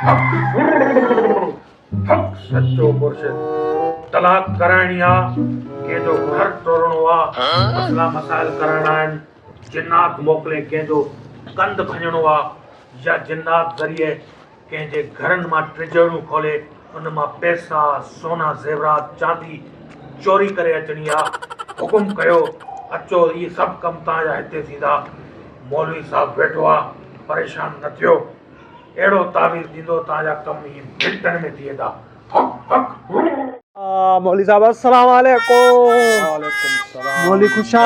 हक सच्चो मुर्शिद तलाक कराइणी आहे कंहिंजो घर टोड़णो आहे मसला मसाइल कराइणा आहिनि जिन्नात मोकिले कंहिंजो कंध भञणो आहे या जिन्नात ज़रिए कंहिंजे घरनि मां टिजड़ियूं खोले उन मां पैसा सोना ज़ेवरात चांदी चोरी करे अचणी आहे हुकुम कयो अचो इहे सभु कम तव्हांजा हिते थींदा मौलवी साहब वेठो आहे परेशान न थियो अहिड़ो तावीज़ ॾींदो तव्हांजा कम ई मिंटनि में थी वेंदा हक हक मौली साहब अस्सलाम वालेकुम। वालेकुम सलाम मौली खुशा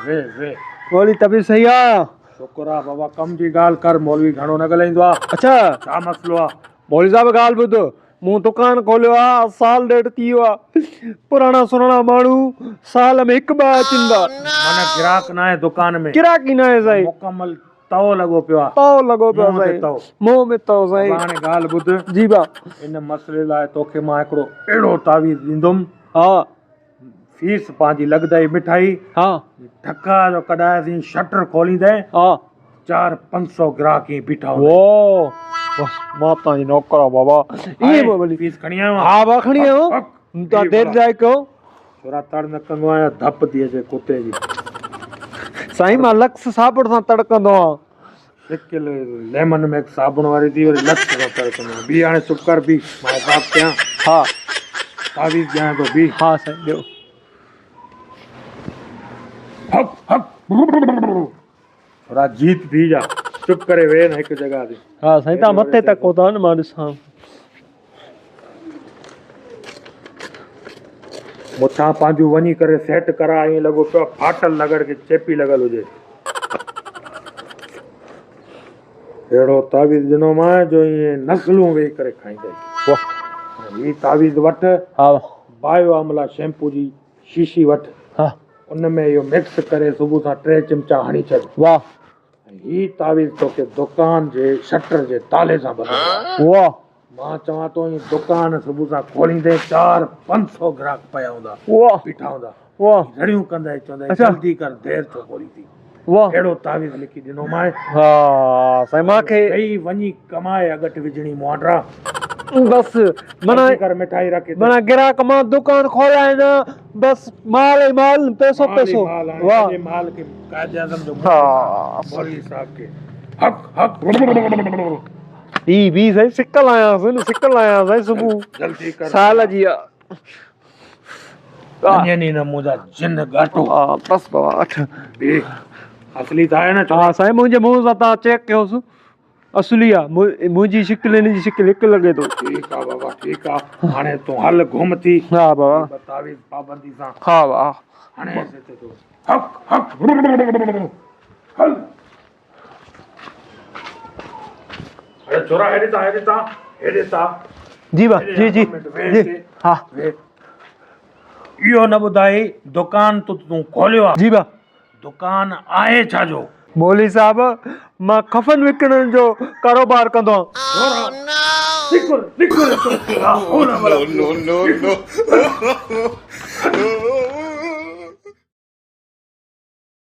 वे वे मौली तबीयत सही आहे? शुक्र आहे बाबा कम जी ॻाल्हि कर मौलवी घणो न ॻाल्हाईंदो आहे अच्छा छा मसलो आहे मौली साहब ॻाल्हि ॿुध मूं दुकान खोलियो आहे साल ॾेढ थी वियो आहे पुराणा सुहिणा माण्हू साल में हिकु ॿ अचनि था माना गिराक न आहे दुकान में गिराकी न आहे साईं मुकमल तओ लॻो पियो आहे तओ लॻो पियो मुंहं ते साईं तओ। मुंहं में तओ साईं हाणे ॻाल्हि ॿुध जी बा इन मसइले लाइ तोखे मां हिकिड़ो अहिड़ो तावीज़ ॾींदुमि हा फीस पंहिंजी लॻंदई मिठाई हा ढका जो कढाएसीं शटर खोलींदे हा 400-500 ग्राहक ही बीठा हूंदा वो बस मां तव्हांजी नौकर आहे बाबा ईअं बि भली फीस खणी आयो हा बा खणी आयो हक, तव्हां देरि जाए कयो छोरा तड़ न कंदो आहियां धप थी अचे कुते जी साईं मां लक्स साबुण सां तड़कंदो आहियां हिकु लेमन में साबुण वारी थी वरी लक्स सां तड़कंदो आहियां ॿी हाणे चुप कर बि मां हिसाब कयां हा तावीज़ ॾियां थो बि हा साईं ॾियो हक हक छोरा जीत थी जा चुप करे वेह न हिकु जॻह ते हा साईं तव्हां मथे तको था न मां ॾिसां मुथां पंहिंजो वञी करे सेट करा ईअं लॻो पियो आहे फाटल लॻड़ के चेपी लॻल हुजे अहिड़ो तावीज़ ॾिनो मां जो ईअं नस्लूं वेही करे खाईंदई ही तावीज़ वठ हा बायो आमला शैम्पू जी शीशी वठ हा उन में इहो मिक्स करे सुबुह सां 3 चिमचा हणी छॾ वाह ही तावीज़ तोखे दुकान जे शटर जे ताले सां ॿधंदो वाह मां चवां थो हीअ दुकान सुबुह सां खोलींदे 400-500 ग्राहक पिया हूंदा वाह बीठा हूंदा वाह रड़ियूं कंदा चवंदा अच्छा। जल्दी कर देरि छो खोली थी वाह अहिड़ो तावीज़ लिखी ॾिनो मां हा साईं मूंखे वही वञी कमाए अगट विझणी मुआंडरा बस माना जल्दी कर मिठाई रखी माना गिराक मां दुकान खोलिया आहिनि बस माल ई माल पैसो पैसो वाह माल के कायदे आज़म जो हा मौलवी साहब के हक हक ही भी साईं सिकल आयासीं न सिकल आया साईं सुबुह जल्दी कर साल जी अन्यनी न मुंहिंजा जिन गाटो हा बस बाबा अठ बे असली त आहे न हा साईं मुंहिंजे मुंहं सां तव्हां चेक कयोसि असली आहे मुंहिंजी शिकिल हिन जी शिकिल हिकु लॻे थो ठीकु आहे बाबा ठीकु आहे हाणे तूं हल घुम थी हा बाबा तावीज़ पाबंदी सां हा वाह हाणे हिते तूं हक हक हल अरे छोरा हेॾे ता जी बा जी जी जी हा इहो न ॿुधाई दुकान तूं खोलियो आहे जी बा दुकान आहे छा जो मौली साहब मां खफन विकिणण जो कारोबार कंदो आहियां निकुर निकुर